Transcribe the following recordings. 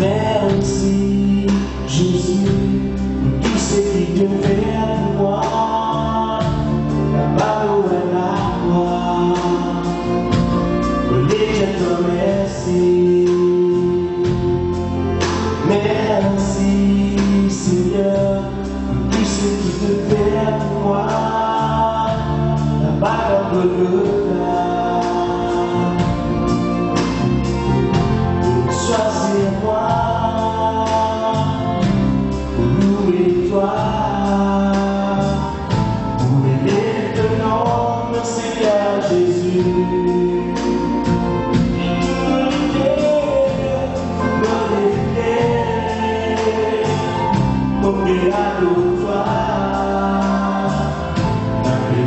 Merci Jésus pour tout ce qui te fait pour moi. La parole est la croix. Je te remercie. Merci Seigneur pour tout ce qui te fait pour moi. La parole de choisis-moi pour louer toi, pour élever ton nom, mon Seigneur Jésus. Glorifier toi,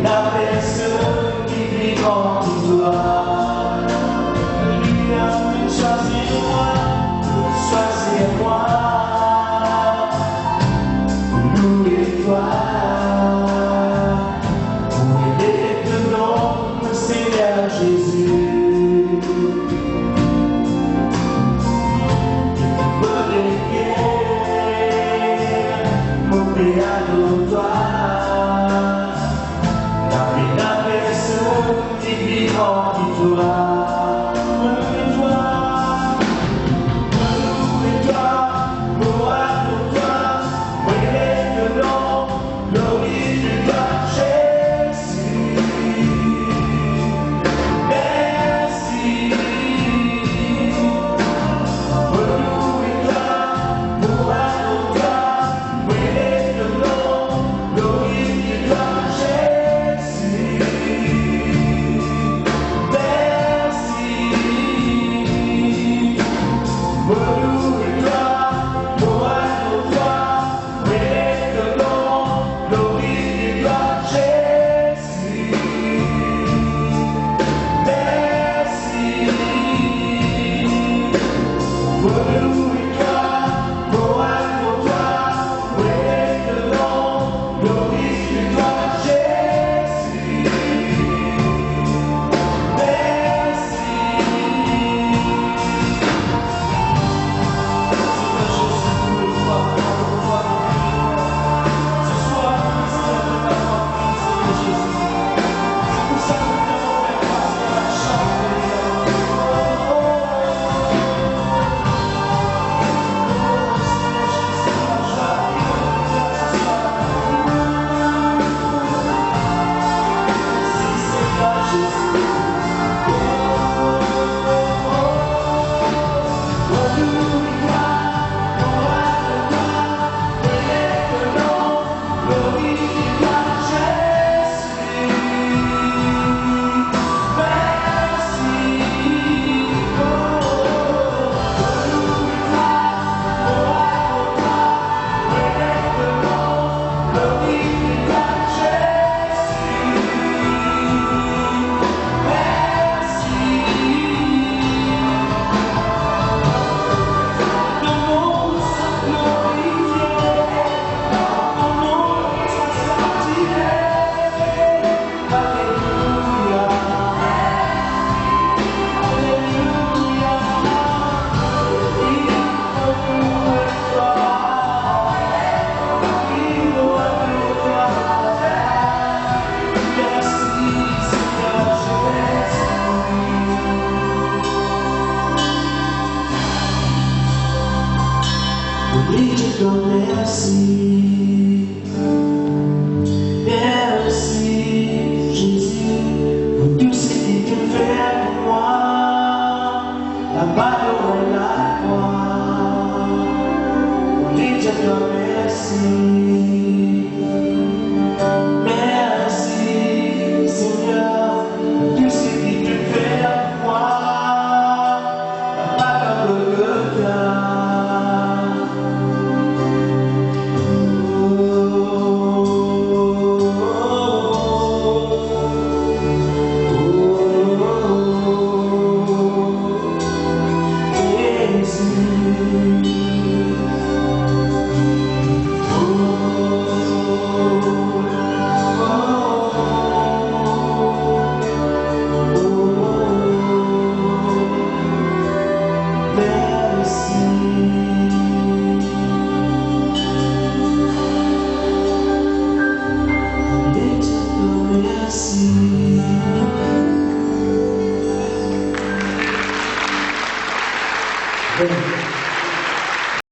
la personne qui vit en toi. Choisis-moi, choisis-moi, louez-toi, pour élever ton nom, Seigneur Jésus. Adore-toi, la personne qui vit en toi. Oui, je te remercie. Merci Jésus pour tout ce qui te fait pour moi. La parole est la croix. Oui, je te remercie.